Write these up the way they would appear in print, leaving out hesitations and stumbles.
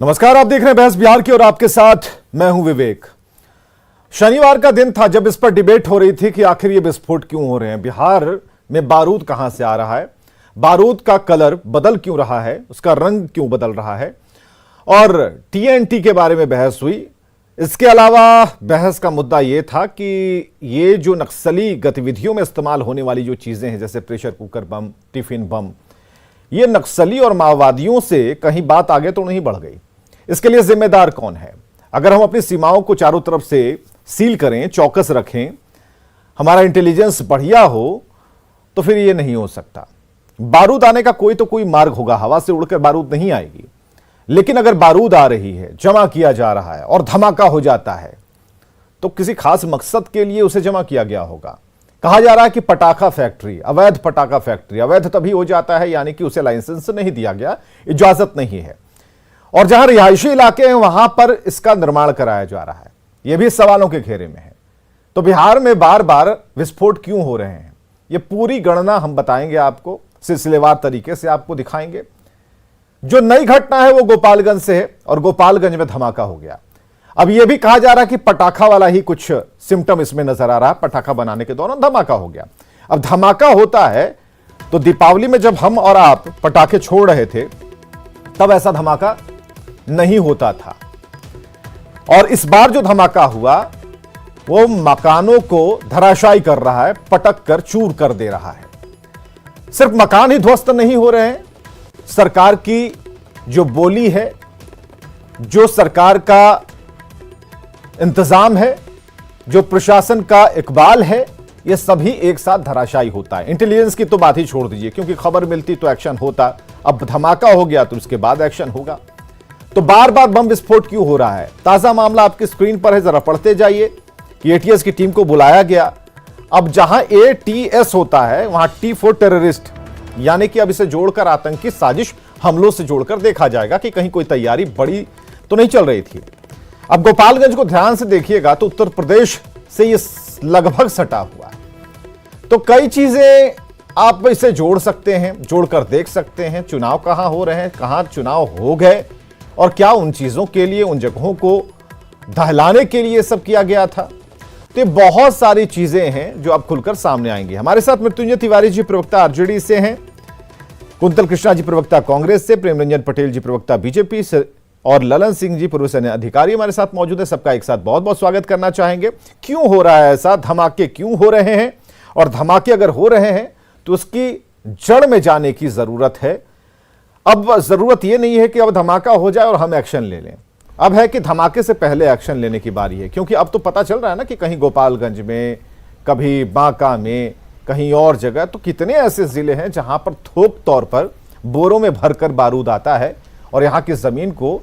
नमस्कार, आप देख रहे हैं बहस बिहार की और आपके साथ मैं हूं विवेक। शनिवार का दिन था जब इस पर डिबेट हो रही थी कि आखिर ये विस्फोट क्यों हो रहे हैं, बिहार में बारूद कहां से आ रहा है, बारूद का कलर बदल क्यों रहा है, उसका रंग क्यों बदल रहा है, और टीएनटी के बारे में बहस हुई। इसके अलावा बहस का मुद्दा यह था कि ये जो नक्सली गतिविधियों में इस्तेमाल होने वाली जो चीजें हैं, जैसे pressure cooker bomb, tiffin bomb, ये नक्सली और माओवादियों से कहीं बात आगे तो नहीं बढ़ गई। इसके लिए जिम्मेदार कौन है? अगर हम अपनी सीमाओं को चारों तरफ से सील करें, चौकस रखें, हमारा इंटेलिजेंस बढ़िया हो, तो फिर ये नहीं हो सकता। बारूद आने का कोई तो कोई मार्ग होगा, हवा से उड़कर बारूद नहीं आएगी। लेकिन अगर बारूद आ रही है, जमा किया जा रहा है और धमाका हो जाता है, तो किसी खास मकसद के लिए उसे जमा किया गया होगा। कहा जा रहा है कि पटाखा फैक्ट्री, अवैध पटाखा फैक्ट्री, अवैध तभी हो जाता है यानी कि उसे लाइसेंस नहीं दिया गया, इजाजत नहीं है, और जहां रिहायशी इलाके हैं वहां पर इसका निर्माण कराया जा रहा है। यह भी सवालों के घेरे में है। तो बिहार में बार बार विस्फोट क्यों हो रहे हैं, यह पूरी गणना हम बताएंगे आपको, सिलसिलेवार तरीके से आपको दिखाएंगे। जो नई घटना है वो गोपालगंज से है और गोपालगंज में धमाका हो गया। अब यह भी कहा जा रहा है कि पटाखा वाला ही कुछ सिम्टम इसमें नजर आ रहा है, पटाखा बनाने के दौरान धमाका हो गया। अब धमाका होता है तो दीपावली में जब हम और आप पटाखे छोड़ रहे थे तब ऐसा धमाका नहीं होता था, और इस बार जो धमाका हुआ वो मकानों को धराशायी कर रहा है, पटक कर चूर कर दे रहा है। सिर्फ मकान ही ध्वस्त नहीं हो रहे हैं, सरकार की जो बोली है, जो सरकार का इंतजाम है, जो प्रशासन का इकबाल है, यह सभी एक साथ धराशायी होता है। इंटेलिजेंस की तो बात ही छोड़ दीजिए, क्योंकि खबर मिलती तो एक्शन होता, अब धमाका हो गया तो उसके बाद एक्शन होगा। तो बार बार बम विस्फोट क्यों हो रहा है? ताजा मामला आपकी स्क्रीन पर है, जरा पढ़ते जाइए कि एटीएस की टीम को बुलाया गया। अब जहां एटीएस होता है वहां टी फॉर टेररिस्ट, यानी कि अब इसे जोड़कर आतंकी साजिश हमलों से जोड़कर देखा जाएगा कि कहीं कोई तैयारी बड़ी तो नहीं चल रही थी। अब गोपालगंज को ध्यान से देखिएगा तो उत्तर प्रदेश से ये लगभग सटा हुआ है, तो कई चीजें आप इसे जोड़ सकते हैं, जोड़कर देख सकते हैं। चुनाव कहां हो रहे हैं, कहां चुनाव हो गए, और क्या उन चीजों के लिए, उन जगहों को दहलाने के लिए सब किया गया था। तो बहुत सारी चीजें हैं जो अब खुलकर सामने आएंगी। हमारे साथ मृत्युंजय तिवारी जी प्रवक्ता आरजेडी से हैं, कुंतल कृष्णा जी प्रवक्ता कांग्रेस से, प्रेम रंजन पटेल जी प्रवक्ता बीजेपी से, और ललन सिंह जी पूर्व सैन्य अधिकारी हमारे साथ मौजूद है। सबका एक साथ बहुत बहुत स्वागत करना चाहेंगे। क्यों हो रहा है ऐसा, धमाके क्यों हो रहे हैं, और धमाके अगर हो रहे हैं तो उसकी जड़ में जाने की जरूरत है। अब जरूरत यह नहीं है कि अब धमाका हो जाए और हम एक्शन ले लें, अब है कि धमाके से पहले एक्शन लेने की बारी है। क्योंकि अब तो पता चल रहा है ना कि कहीं गोपालगंज में, कभी बांका में, कहीं और जगह, तो कितने ऐसे जिले हैं जहां पर थोक तौर पर बोरों में भरकर बारूद आता है और यहां की जमीन को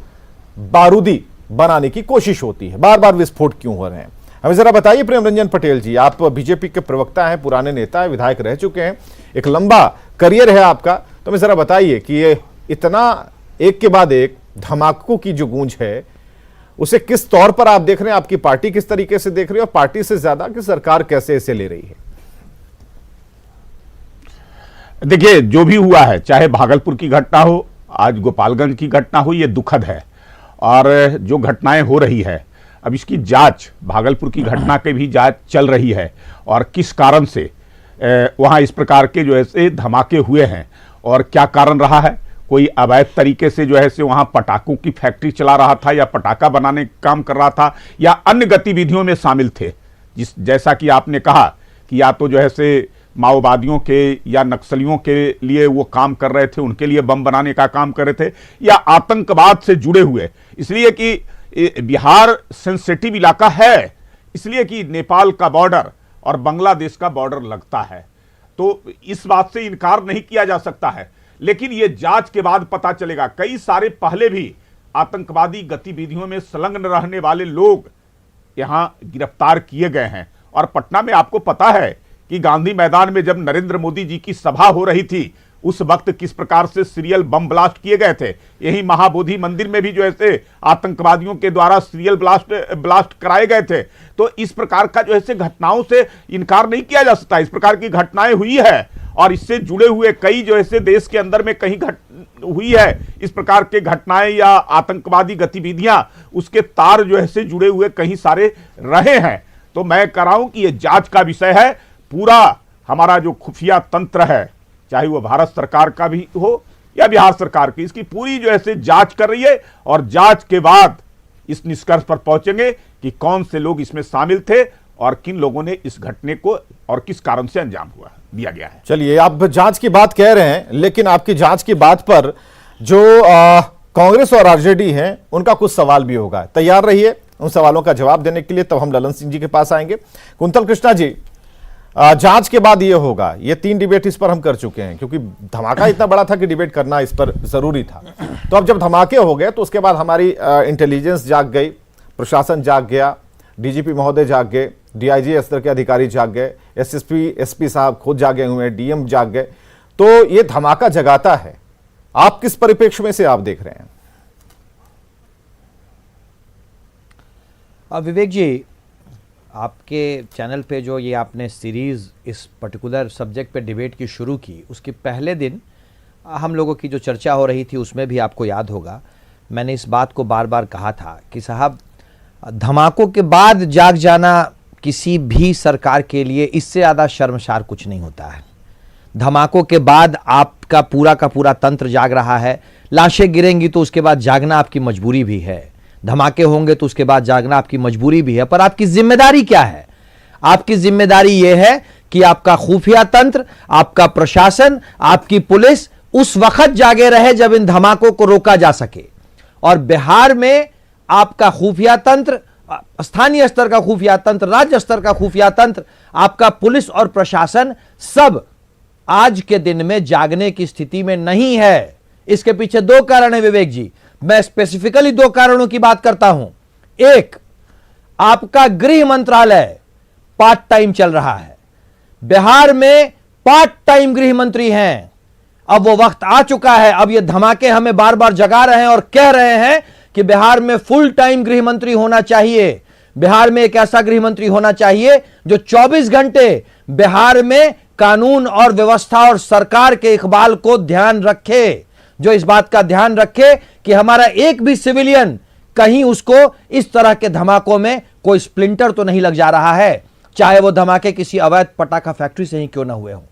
बारूदी बनाने की कोशिश होती है। बार बार विस्फोट क्यों हो रहे हैं, हमें जरा बताइए। प्रेम रंजन पटेल जी, आप बीजेपी के प्रवक्ता हैं, पुराने नेता हैं, विधायक रह चुके हैं, एक लंबा करियर है आपका, तो हमें जरा बताइए कि ये इतना एक के बाद एक धमाकों की जो गूंज है उसे किस तौर पर आप देख रहे हैं, आपकी पार्टी किस तरीके से देख रही है, और पार्टी से ज्यादा कि सरकार कैसे इसे ले रही है? देखिए, जो भी हुआ है, चाहे भागलपुर की घटना हो, आज गोपालगंज की घटना हो, ये दुखद है। और जो घटनाएं हो रही है, अब इसकी जांच, भागलपुर की घटना की भी जांच चल रही है, और किस कारण से वहां इस प्रकार के जो ऐसे धमाके हुए हैं और क्या कारण रहा है। कोई अवैध तरीके से जो है से वहां पटाखों की फैक्ट्री चला रहा था, या पटाखा बनाने का काम कर रहा था, या अन्य गतिविधियों में शामिल थे, जैसा कि आपने कहा कि या तो जो है से माओवादियों के या नक्सलियों के लिए वो काम कर रहे थे, उनके लिए बम बनाने का काम कर रहे थे, या आतंकवाद से जुड़े हुए। इसलिए कि बिहार सेंसिटिव इलाका है, इसलिए कि नेपाल का बॉर्डर और बांग्लादेश का बॉर्डर लगता है, तो इस बात से इनकार नहीं किया जा सकता है। लेकिन ये जांच के बाद पता चलेगा। कई सारे पहले भी आतंकवादी गतिविधियों में संलग्न रहने वाले लोग यहां गिरफ्तार किए गए हैं। और पटना में आपको पता है कि गांधी मैदान में जब नरेंद्र मोदी जी की सभा हो रही थी, उस वक्त किस प्रकार से सीरियल बम ब्लास्ट किए गए थे। यही महाबोधि मंदिर में भी जो ऐसे आतंकवादियों के द्वारा सीरियल ब्लास्ट कराए गए थे। तो इस प्रकार का जो ऐसे घटनाओं से इनकार नहीं किया जा सकता। इस प्रकार की घटनाएं हुई है और इससे जुड़े हुए कई जो ऐसे देश के अंदर में कहीं हुई है इस प्रकार के घटनाएं या आतंकवादी गतिविधियां, उसके तार जो ऐसे जुड़े हुए कहीं सारे रहे हैं। तो मैं कह रहा हूं कि यह जांच का विषय है। पूरा हमारा जो खुफिया तंत्र है, चाहे वो भारत सरकार का भी हो या बिहार सरकार की, इसकी पूरी जो ऐसे जांच कर रही है और जांच के बाद इस निष्कर्ष पर पहुंचेंगे कि कौन से लोग इसमें शामिल थे और किन लोगों ने इस घटने को और किस कारण से अंजाम दिया गया है। चलिए, आप जांच की बात कह रहे हैं, लेकिन आपकी जांच की बात पर जो कांग्रेस और आरजेडी हैं उनका कुछ सवाल भी होगा। तैयार रहिए उन सवालों का जवाब देने के लिए। तब हम ललन सिंह जी के पास आएंगे। कुंतल कृष्णा जी, जांच के बाद ये होगा, ये 3 डिबेट इस पर हम कर चुके हैं, क्योंकि धमाका इतना बड़ा था कि डिबेट करना इस पर जरूरी था। तो अब जब धमाके हो गए तो उसके बाद हमारी इंटेलिजेंस जाग गई, प्रशासन जाग गया, डीजीपी महोदय जाग गए, डीआईजी स्तर के अधिकारी जाग गए, एसएसपी एसपी साहब खुद जागे हुए हैं, डीएम जाग गए। तो ये धमाका जगाता है। आप किस परिप्रेक्ष्य में से आप देख रहे हैं? विवेक जी, आपके चैनल पे जो ये आपने सीरीज़ इस पर्टिकुलर सब्जेक्ट पे डिबेट की शुरू की, उसके पहले दिन हम लोगों की जो चर्चा हो रही थी उसमें भी आपको याद होगा मैंने इस बात को बार बार कहा था कि साहब, धमाकों के बाद जाग जाना किसी भी सरकार के लिए इससे ज़्यादा शर्मसार कुछ नहीं होता है। धमाकों के बाद आपका पूरा का पूरा तंत्र जाग रहा है। लाशें गिरेंगी तो उसके बाद जागना आपकी मजबूरी भी है, धमाके होंगे तो उसके बाद जागना आपकी मजबूरी भी है। पर आपकी जिम्मेदारी क्या है? आपकी जिम्मेदारी यह है कि आपका खुफिया तंत्र, आपका प्रशासन, आपकी पुलिस उस वक्त जागे रहे जब इन धमाकों को रोका जा सके। और बिहार में आपका खुफिया तंत्र, स्थानीय स्तर का खुफिया तंत्र, राज्य स्तर का खुफिया तंत्र, आपका पुलिस और प्रशासन सब आज के दिन में जागने की स्थिति में नहीं है। इसके पीछे 2 कारण है विवेक जी। मैं स्पेसिफिकली 2 कारणों की बात करता हूं। एक, आपका गृह मंत्रालय पार्ट टाइम चल रहा है। बिहार में पार्ट टाइम गृह मंत्री हैं। अब वो वक्त आ चुका है, अब ये धमाके हमें बार बार जगा रहे हैं और कह रहे हैं कि बिहार में फुल टाइम गृह मंत्री होना चाहिए। बिहार में एक ऐसा गृह मंत्री होना चाहिए जो 24 घंटे बिहार में कानून और व्यवस्था और सरकार के इकबाल को ध्यान रखे, जो इस बात का ध्यान रखे कि हमारा एक भी सिविलियन कहीं उसको इस तरह के धमाकों में कोई स्प्लिंटर तो नहीं लग जा रहा है, चाहे वो धमाके किसी अवैध पटाखा फैक्ट्री से ही क्यों ना हुए हों।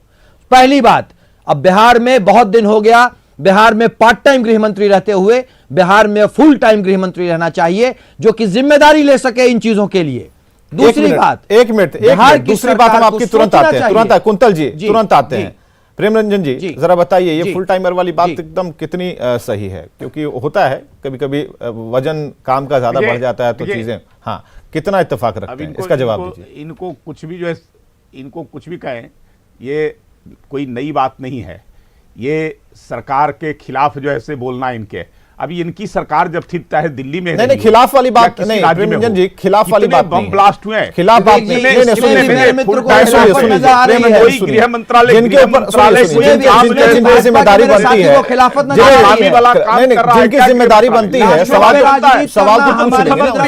पहली बात, अब बिहार में बहुत दिन हो गया, बिहार में पार्ट टाइम गृह मंत्री रहते हुए बिहार में फुल टाइम गृह मंत्री रहना चाहिए जो कि जिम्मेदारी ले सके इन चीजों के लिए। दूसरी बात, एक मिनट, दूसरी बात हम आपकी तुरंत आते हैं, तुरंत कुंतल जी तुरंत आते हैं। प्रेम रंजन जी जरा बताइए, ये फुल टाइमर वाली बात एकदम कितनी सही है? क्योंकि होता है कभी कभी वजन काम का ज्यादा बढ़ जाता है तो चीजें, हाँ, कितना इत्तेफाक रखते हैं, इसका जवाब दीजिए। इनको कुछ भी जो है, इनको कुछ भी कहें, ये कोई नई बात नहीं है। ये सरकार के खिलाफ जो है बोलना इनके, अभी इनकी सरकार जब थी चाहे दिल्ली में, नहीं खिलाफ वाली बात नहीं, प्रेमरंजन जी खिलाफ वाली बात बम ब्लास्ट हुए, खिलाफ बात नहीं, गृह मंत्रालय जिनके जिम्मेदारी बनती है, जिनकी जिम्मेदारी बनती है, सवाल तो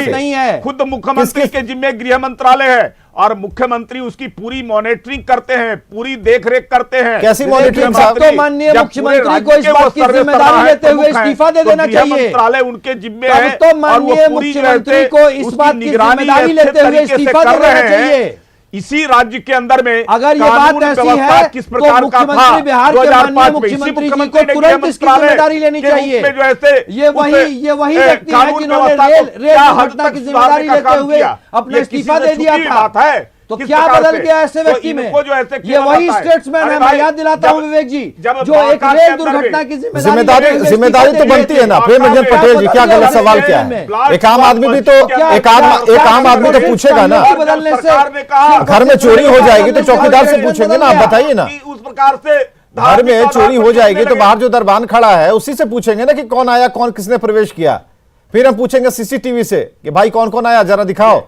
नहीं है। खुद मुख्यमंत्री के जिम्मे गृह मंत्रालय है और मुख्यमंत्री उसकी पूरी मॉनिटरिंग करते हैं, पूरी देखरेख करते हैं। कैसी मॉनिटरिंग? तो माननीय मुख्यमंत्री को इस बात की जिम्मेदारी लेते हुए इस्तीफा दे देना चाहिए। मंत्रालय उनके जिम्मे है, तो माननीय मुख्यमंत्री को इस बात की जिम्मेदारी लेते हुए इस्तीफा दे देना चाहिए। इसी राज्य के अंदर में अगर ये बात ऐसी है किस प्रकार तो का था, मुख्यमंत्री बिहार के माननीय मुख्यमंत्री जी को तुरंत इसकी जिम्मेदारी लेनी चाहिए। ये वही व्यक्ति है जिन्होंने रेल दुर्घटना की जिम्मेदारी लेते हुए अपना इस्तीफा दे दिया था। तो क्या बदल गया ऐसे व्यक्ति में? ये वही स्टेट्समैन है। मैं याद दिलाता हूँ विवेक जी, जो एक रेल दुर्घटना की जिम्मेदारी तो बनती है ना। प्रेमरंजन पटेल जी, क्या गलत सवाल क्या है? एक आम आदमी भी तो एक आम आदमी तो पूछेगा ना। बदलने से घर में चोरी हो जाएगी तो चौकीदार से पूछेंगे ना, आप बताइए ना। उस प्रकार से घर में चोरी हो जाएगी तो बाहर जो दरबान खड़ा है उसी से पूछेंगे ना कि कौन आया, कौन किसने प्रवेश किया। फिर हम पूछेंगे सीसीटीवी से कि भाई कौन कौन आया, जरा दिखाओ।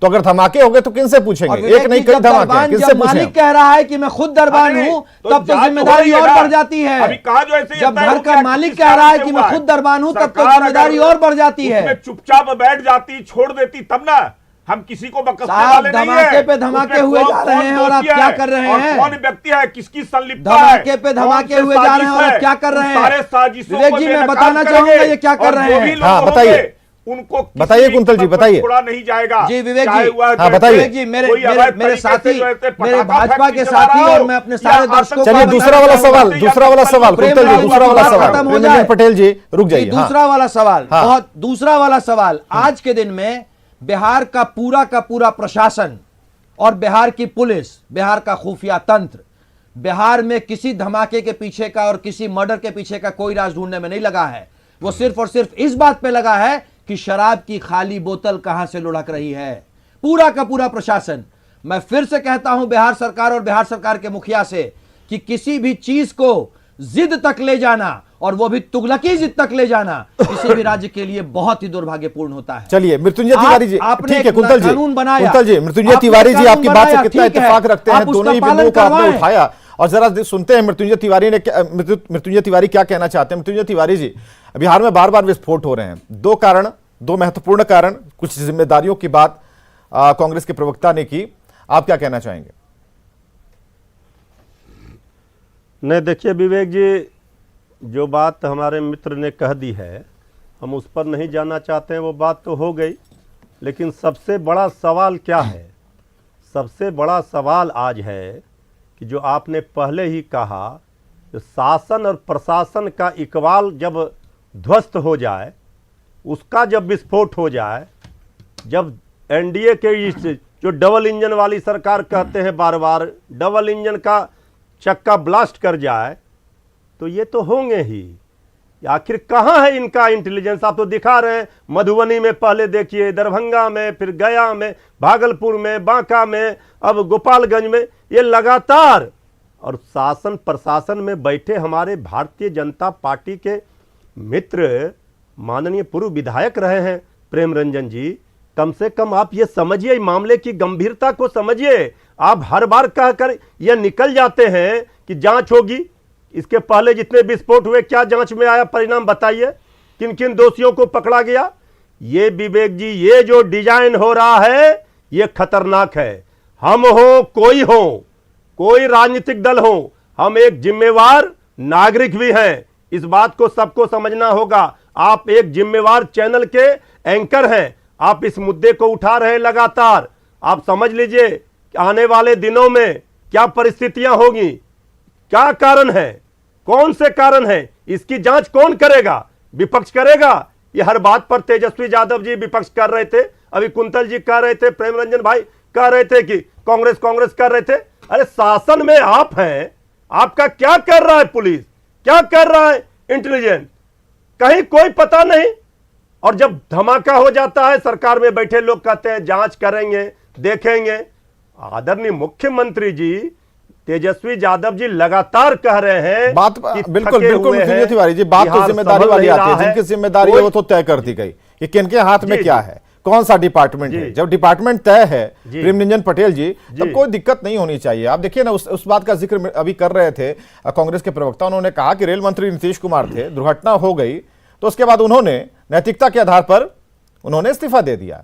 तो अगर धमाके हो गए तो किनसे पूछेंगे? एक नहीं कई धमाके, किनसे पूछेंगे? मालिक कह रहा है कि मैं खुद दरबान हूं, तब तो जिम्मेदारी और बढ़ जाती है। अभी कहा जो ऐसे जब घर का मालिक कह रहा है कि मैं खुद दरबान हूं, तब तो जिम्मेदारी और बढ़ जाती है। चुपचाप बैठ जाती, छोड़ देती तब ना। हम किसी को बकसने साहब, वाले नहीं धमाके है। पे धमाके उसमें हुए कौन- जा रहे कौन हैं और आप दोषी क्या है, कर रहे और हैं? कौन व्यक्ति है, किसकी संलिप्तता धमाके पे धमाके हुए जा रहे हैं और आप क्या कर रहे हैं? सारे साजिशों विवेक को जी, मैं बेनकाब बताना करेंगे। चाहूंगा ये क्या कर और रहे जो हैं। भी लोग हाँ, बताइए। होंगे, उनको किसी बताइए कुंतल जी, पद पर बताइए। छोड़ा नहीं जाएगा। जी, विवेक चाहे जी। वह हाँ, बताइए। विवेक जी, मेरे कोई मेरे अवैध मेरे तरीके से साथी, जो है से मेरे पटाखा भाजपा फैक्ट्री के चला रहा साथी हो, और मैं अपने सारे या दर्शकों को चलिए बताना दूसरा वाला चाहूंगा। सवाल, दूसरा वाला सवाल प्रेम कुंतल जी, राहुल दूसरा की वाला बात सवाल खत्म हो प्रेमचंद जाए। पटेल जी रुक जी, जाइए। हाँ। दूसरा वाला सवाल, हाँ। बहुत दूसरा वाला सवाल। आज के दिन में बिहार का पूरा प्रशासन और बिहार की पुलिस, बिहार का खुफिया तंत्र बिहार में किसी धमाके के पीछे का और किसी मर्डर के पीछे का कोई राज ढूंढने में नहीं लगा है। वो सिर्फ और सिर्फ इस बात पे लगा है कि शराब की खाली बोतल कहां से लुढ़क रही है। पूरा का पूरा प्रशासन। मैं फिर से कहता हूं बिहार सरकार और बिहार सरकार के मुखिया से कि किसी भी चीज को जिद तक ले जाना, और वो भी तुगलकी जिद तक ले जाना, किसी भी राज्य के लिए बहुत ही दुर्भाग्यपूर्ण होता है। चलिए मृत्युंजय तिवारी जी, आपने ठीक है एक कुंतल जी, कानून बनाया, कुंतल जी, मृत्युंजय आपने तिवारी जी कानून आपकी बात से बनाया, कितना ठीक है, इत्तेफाक रखते हैं, आप उसका दोनों ही पालन बिंदुओं को आपने करवाएं। उठाया और जरा सुनते हैं मृत्युंजय तिवारी क्या कहना चाहते हैं। मृत्युंजय तिवारी जी, बिहार में बार बार विस्फोट हो रहे हैं, दो कारण, दो महत्वपूर्ण कारण, कुछ जिम्मेदारियों की बात कांग्रेस के प्रवक्ता ने की, आप क्या कहना चाहेंगे? नहीं, देखिए विवेक जी, जो बात हमारे मित्र ने कह दी है हम उस पर नहीं जाना चाहते हैं, वो बात तो हो गई। लेकिन सबसे बड़ा सवाल क्या है? सबसे बड़ा सवाल आज है कि जो आपने पहले ही कहा, जो शासन और प्रशासन का इकबाल जब ध्वस्त हो जाए, उसका जब विस्फोट हो जाए, जब एनडीए के इस जो डबल इंजन वाली सरकार कहते हैं बार बार, डबल इंजन का चक्का ब्लास्ट कर जाए, तो ये तो होंगे ही। आखिर कहाँ है इनका इंटेलिजेंस? आप तो दिखा रहे हैं, मधुबनी में पहले देखिए, दरभंगा में, फिर गया में, भागलपुर में, बांका में, अब गोपालगंज में, ये लगातार। और शासन प्रशासन में बैठे हमारे भारतीय जनता पार्टी के मित्र माननीय पूर्व विधायक रहे हैं प्रेम रंजन जी, कम से कम आप ये समझिए, मामले की गंभीरता को समझिए। आप हर बार कहकर ये निकल जाते हैं कि जांच होगी। इसके पहले जितने विस्फोट हुए, क्या जांच में आया परिणाम बताइए? किन किन दोषियों को पकड़ा गया? ये विवेक जी, ये जो डिजाइन हो रहा है, ये खतरनाक है। हम हो, कोई राजनीतिक दल हो, हम एक जिम्मेवार नागरिक भी हैं। इस बात को सबको समझना होगा। आप एक जिम्मेवार चैनल के एंकर हैं, आप इस मुद्दे को उठा रहे हैं लगातार। आप समझ लीजिए आने वाले दिनों में क्या परिस्थितियां होगी, क्या कारण है, कौन से कारण है, इसकी जांच कौन करेगा? विपक्ष करेगा। ये हर बात पर तेजस्वी यादव जी विपक्ष कर रहे थे, अभी कुंतल जी कह रहे थे, प्रेम रंजन भाई कह रहे थे कि कांग्रेस कर रहे थे। अरे शासन में आप हैं, आपका क्या कर रहा है पुलिस, क्या कर रहा है इंटेलिजेंस, कहीं कोई पता नहीं। और जब धमाका हो जाता है, सरकार में बैठे लोग कहते हैं जांच करेंगे, देखेंगे। आदरणीय मुख्यमंत्री जी तेजस्वी यादव जी लगातार कह रहे हैं बात कि बिल्कुल थके बिल्कुल हुए मृत्युंजय हैं, तिवारी जी, बात तो बिहार जिम्मेदारी संभल वाली नहीं आती है, रहा जिनकी जिम्मेदारी है वो तो तय कर दी गई कि किनके हाथ में जी, क्या है, कौन सा डिपार्टमेंट है। जी। जब डिपार्टमेंट तय है जी। प्रेम रंजन पटेल जी, तब जी। कोई दिक्कत नहीं होनी चाहिए। आप देखिए ना, उस बात का जिक्र अभी कर रहे थे कांग्रेस के प्रवक्ता, उन्होंने कहा कि रेल मंत्री नीतीश कुमार थे, दुर्घटना हो गई तो उसके बाद उन्होंने नैतिकता के आधार पर उन्होंने इस्तीफा दे दिया।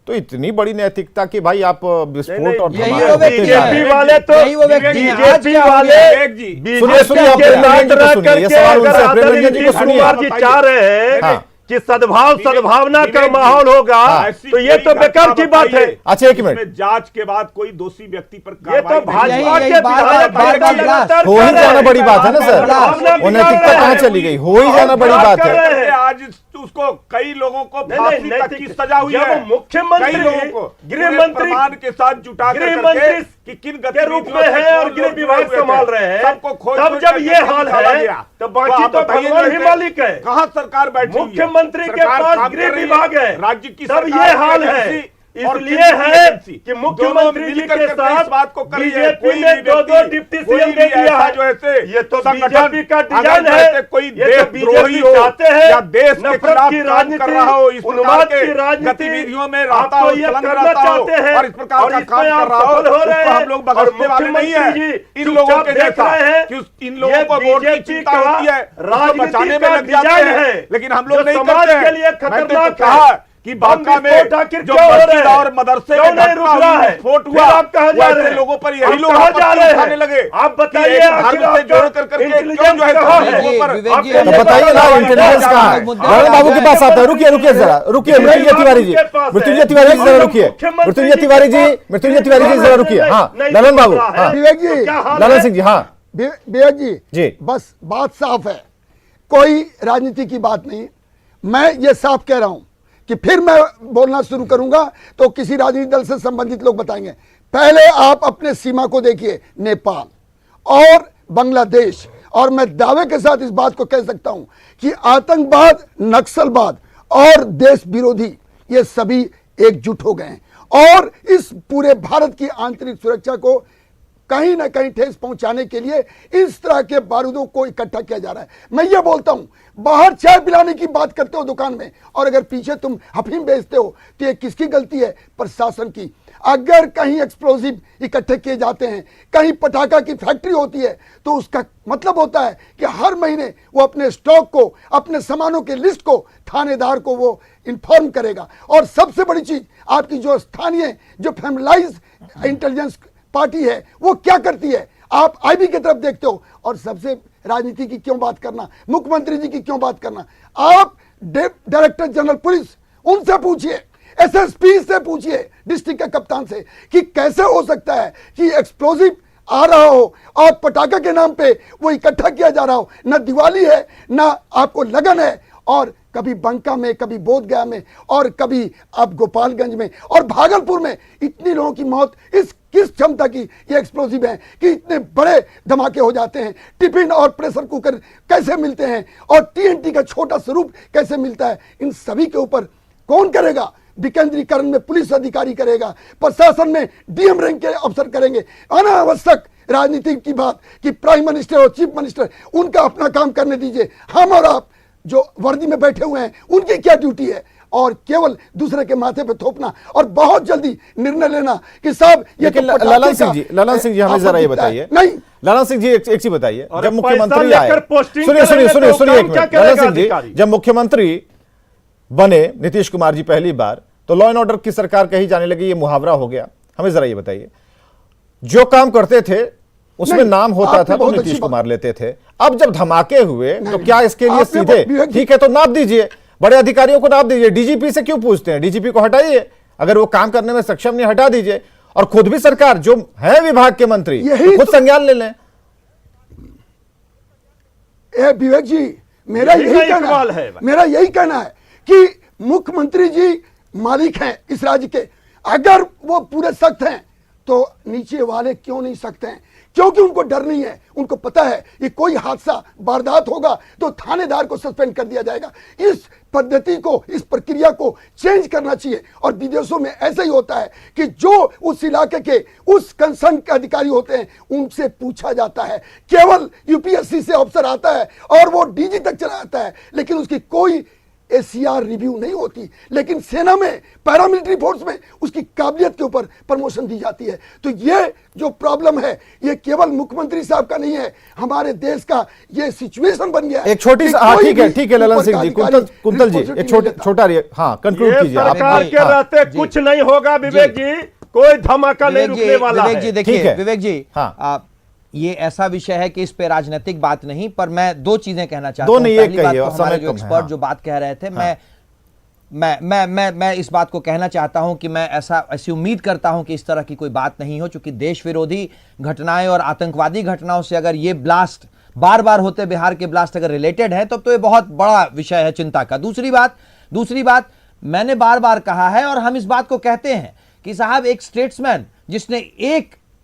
तो इतनी बड़ी नैतिकता कि भाई आप विस्फोट और यही धमाके वो करते व्यक्ति जा है। रहे हैं। बीजेपी वाले तो यही वो व्यक्ति है। आज बीजेपी क्या हो वाले गया? सुनिए, आप प्रेम रंजन जी को सुनिए, ये सवाल उनसे अगर प्रेम रंजन जी को नीतीश सुनिए। कुमार जी चाह रहे हैं हाँ। कि सद्भावना का विवेक जी, माहौल होगा, हाँ। तो ये तो बेकार की बात है। अच्छा, एक मिनट, इसमें जांच के बाद कोई दोषी व्यक्ति पर ये तो कार्रवाई नहीं भाजपा यही के बार- विधायक बार- बार- लगातार हो ही कर रहे जाना हैं। बड़ी बात है ना सर, भावना वो बिगाड़ नैतिकता रहे कहाँ हैं। चली गई, हो ही जाना बड़ी बात कर है। रहे हैं। आज उसको कई लोगों को नहीं, फांसी नहीं, तक की नैतिक- सजा हुई जब है। मुख्यमंत्री, कई लोगों को गृह पूरे मंत्री प्रमाण के साथ जुटा कर गृह करके मंत्री कि किन के गतिविधियों रूप में से है और कौन गृह लोग विभाग जुड़े हुए संभाल थे। रहे हैं, सबको खोज तब खोज जब करके ये हाल निकाला है, गया। तो बाकी आप तो बताइए भगवान ही जैसे मालिक है। कहाँ सरकार बैठी हुई है? मुख्यमंत्री के सरकार पास काम गृह कर रही विभाग है, राज्य की तब सरकार ये की हाल है। एजेंसी और इसलिए केंद्रीय है एजेंसी कि दोनों मुख्यमंत्री जी मिलकर के के साथ इस बात को कर रही है। बीजेपी कोई ने भी दो व्यक्ति, डिप्टी कोई सीएम भी दे दिया ऐसा है। जो ऐसे ये तो संगठन बीजेपी का अगर डिजाइन वैसे है। कोई ये तो देशद्रोही बीजेपी हो चाहते हैं या देश के नफरत खिलाफ की काम कर रहा हो, इस प्रकार उन्माद के की राजनीति गतिविधियों में रहता आपको हो, ये संलग्न करना रहता हो चाहते हैं और इस प्रकार और का इसमें काम कर आप रहा हो, सफल हो रहे उसको हैं। हम लोग और बगसने वाले नहीं है। मुख्यमंत्री जी इन लोगों के चुपचाप देख जैसा रहे हैं। कि इन लोगों को वोट की बीजेपी चिंता का होती है, उसको राजनीति बचाने में का लग जाते डिजाइन हैं, है, लेकिन हम लोग जो नहीं समाज करते हैं। के लिए मैंने तो खतरनाक कहा है। कि बांका में विस्फोट आखिर जो क्यों हो रहे मस्जिद हैं? और मदरसे क्यों में नहीं घटना रुक रहा हुई, है? विस्फोट फिर हुआ, आप कहाँ जा वो रहे ऐसे हैं? लोगों पर आप यही लोग कहाँ जा आपत्ति रहे उठाने हैं? लगे। आप बताइए, कि एक आखिर धर्म से आपका जोड़ करके क्यों इंटेलिजेंस जो है कहाँ है? लोगों पर विवेक जी, आप तो बताइए ना इंटेलिजेंस कहाँ है। ललन बाबू के पास आता है, रुकिए रुकिए जरा, रुकिए मृत्युंजय तिवारी जी, मृत्युंजय तिवारी जी जरा रुकिए, मृत्युंजय तिवारी जी जरा रुकिए। हाँ ललन बाबू, हाँ विवेक जी, ललन सिंह जी, हाँ विवेक जी जी। बस बात साफ है, कोई राजनीति की बात नहीं। मैं ये साफ कह रहा हूं कि फिर मैं बोलना शुरू करूंगा तो किसी राजनीतिक दल से संबंधित लोग बताएंगे। पहले आप अपने सीमा को देखिए, नेपाल और बांग्लादेश, और मैं दावे के साथ इस बात को कह सकता हूं कि आतंकवाद, नक्सलवाद और देश विरोधी ये सभी एकजुट हो गए हैं और इस पूरे भारत की आंतरिक सुरक्षा को कहीं ना कहीं ठेस पहुंचाने के लिए इस तरह के बारूदों को इकट्ठा किया जा रहा है। मैं ये बोलता हूं, बाहर चाय पिलाने की बात करते हो दुकान में, और अगर पीछे तुम अफीम बेचते हो तो ये किसकी गलती है? प्रशासन की। अगर कहीं एक्सप्लोजिव इकट्ठे किए जाते हैं, कहीं पटाखा की फैक्ट्री होती है, तो उसका मतलब होता है कि हर महीने वो अपने स्टॉक को, अपने सामानों के लिस्ट को थानेदार को वो इन्फॉर्म करेगा। और सबसे बड़ी चीज, आपकी जो स्थानीय जो फैमिलाइज इंटेलिजेंस पार्टी है वो क्या करती है? आप आईबी की तरफ देखते हो। और सबसे राजनीति की क्यों बात करना, मुख्यमंत्री जी की क्यों बात करना? आप डायरेक्टर जनरल पुलिस, उनसे पूछिए, एसएसपी से पूछिए, डिस्ट्रिक्ट के कप्तान से, कि कैसे हो सकता है कि एक्सप्लोजिव आ रहा हो और पटाखा के नाम पे वो इकट्ठा किया जा रहा हो। न दिवाली है, न आपको लगन है, और कभी बंका में, कभी बोधगया में, और कभी अब गोपालगंज में और भागलपुर में इतनी लोगों की मौत इस किस क्षमता की ये एक्सप्लोजिव है कि इतने बड़े धमाके हो जाते हैं? टिफिन और प्रेशर कुकर कैसे मिलते हैं और टीएनटी का छोटा स्वरूप कैसे मिलता है? इन सभी के ऊपर कौन करेगा? विकेंद्रीकरण में पुलिस अधिकारी करेगा, प्रशासन में डीएम रैंक के अफसर करेंगे। अनावश्यक राजनीति की बात कि प्राइम मिनिस्टर और चीफ मिनिस्टर, उनका अपना काम करने दीजिए। हम और आप जो वर्दी में बैठे हुए हैं, उनकी क्या ड्यूटी है? और केवल दूसरे के माथे पे थोपना और बहुत जल्दी निर्णय लेना कि साहब ये तो ललन सिंह जी हमें जरा ये बताइए। नहीं ललन सिंह जी, एक चीज बताइए, जब मुख्यमंत्री आए, सुनिए एक मिनट, ललन सिंह जी जब मुख्यमंत्री बने नीतीश कुमार जी पहली बार, तो लॉ एंड ऑर्डर की सरकार कही जाने लगी, ये मुहावरा हो गया। हमें जरा ये बताइए, जो काम करते थे उसमें नाम होता था तो नीतीश कुमार लेते थे, अब जब धमाके हुए तो क्या इसके लिए सीधे ठीक है तो नाप दीजिए, बड़े अधिकारियों को नाप दीजिए, डीजीपी से क्यों पूछते हैं? डीजीपी को हटाइए, अगर वो काम करने में सक्षम नहीं हटा दीजिए, और खुद भी सरकार जो है विभाग के मंत्री खुद संज्ञान ले लें। विवेक जी, मेरा यही कहना है कि मुख्यमंत्री जी मालिक हैं इस राज्य के, अगर वो पूरे सख्त हैं तो नीचे वाले क्यों नहीं सख्त हैं? क्योंकि उनको डर नहीं है, उनको पता है कि कोई हादसा वारदात होगा तो थानेदार को सस्पेंड कर दिया जाएगा। इस पद्धति को, इस प्रक्रिया को चेंज करना चाहिए। और विदेशों में ऐसा ही होता है कि जो उस इलाके के उस कंसर्न के अधिकारी होते हैं उनसे पूछा जाता है। केवल यूपीएससी से अफसर आता है और वो डीजी तक चला जाता है, लेकिन उसकी कोई एसीआर रिव्यू नहीं होती। लेकिन सेना में, पैरामिलिट्री फोर्स में उसकी काबिलियत के ऊपर प्रमोशन दी जाती है। तो ये जो प्रॉब्लम है ये केवल मुख्यमंत्री साहब का नहीं है, हमारे देश का ये सिचुएशन बन गया है। एक छोटी ठीक है ललन सिंह जी, कुंतल जी एक छोटा हाँ कंक्लूड कीजिए आप। सरकार के रहते कुछ नहीं होगा विवेक जी, कोई धमाका नहीं रुकने वाला है। विवेक जी देखिए, विवेक जी ये ऐसा विषय है कि इस पे राजनीतिक बात नहीं, पर मैं दो चीजें कहना चाहता हूं। पहली बात तो हमारे जो एक्सपर्ट जो बात कह रहे थे, मैं इस बात को कहना चाहता हूं कि मैं ऐसी उम्मीद करता हूं कि इस तरह की कोई बात नहीं हो, चूंकि देश विरोधी घटनाएं और आतंकवादी घटनाओं से अगर ये ब्लास्ट बार बार होते, बिहार के ब्लास्ट अगर रिलेटेड है तो ये बहुत बड़ा विषय है चिंता का। दूसरी बात मैंने बार बार कहा है और हम इस बात को कहते हैं कि साहब एक स्टेट्समैन जिसने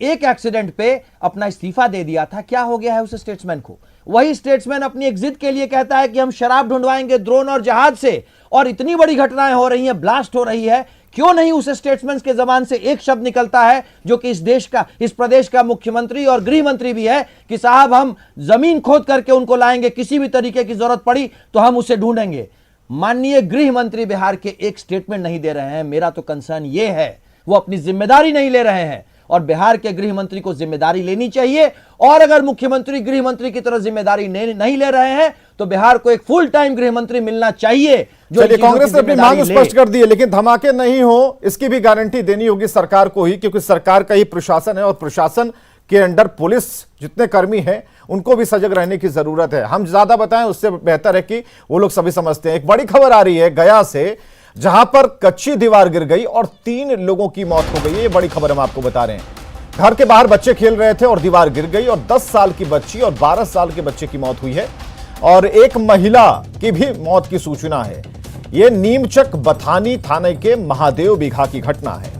एक एक्सीडेंट पे अपना इस्तीफा दे दिया था, क्या हो गया है उस स्टेट्समैन को? वही स्टेट्समैन अपनी एग्जिट के लिए कहता है कि हम शराब ढूंढवाएंगे ड्रोन और जहाज से, और इतनी बड़ी घटनाएं हो रही हैं, ब्लास्ट हो रही है, क्यों नहीं उस स्टेट्समैन के जबान से एक शब्द निकलता है जो कि इस देश का, इस प्रदेश का मुख्यमंत्री और गृह मंत्री भी है, कि साहब हम जमीन खोद करके उनको लाएंगे, किसी भी तरीके की जरूरत पड़ी तो हम उसे ढूंढेंगे। माननीय गृह मंत्री बिहार के एक स्टेटमेंट नहीं दे रहे हैं। मेरा तो कंसर्न ये है वो अपनी जिम्मेदारी नहीं ले रहे हैं। और बिहार के गृह मंत्री को जिम्मेदारी लेनी चाहिए। और अगर मुख्यमंत्री गृह मंत्री की तरह जिम्मेदारी नहीं ले रहे हैं तो बिहार को एक फुल टाइम गृह मंत्री मिलना चाहिए जो चलिए, इन चीजों कांग्रेस की ने अपनी जिम्मेदारी मांग ले। स्पष्ट कर दी है, लेकिन धमाके नहीं हो इसकी भी गारंटी देनी होगी सरकार को ही, क्योंकि सरकार का ही प्रशासन है और प्रशासन के अंडर पुलिस जितने कर्मी हैं उनको भी सजग रहने की जरूरत है। हम ज्यादा बताएं उससे बेहतर है कि वो लोग सभी समझते हैं। एक बड़ी खबर आ रही है गया से, जहां पर कच्ची दीवार गिर गई और 3 लोगों की मौत हो गई है। ये बड़ी खबर हम आपको बता रहे हैं। घर के बाहर बच्चे खेल रहे थे और दीवार गिर गई और 10 साल की बच्ची और 12 साल के बच्चे की मौत हुई है और एक महिला की भी मौत की सूचना है। यह नीमचक बथानी थाने के महादेव बीघा की घटना है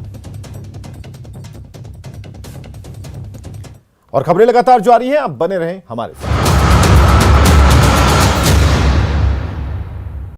और खबरें लगातार जारी हैं। आप बने रहें हमारे साथ।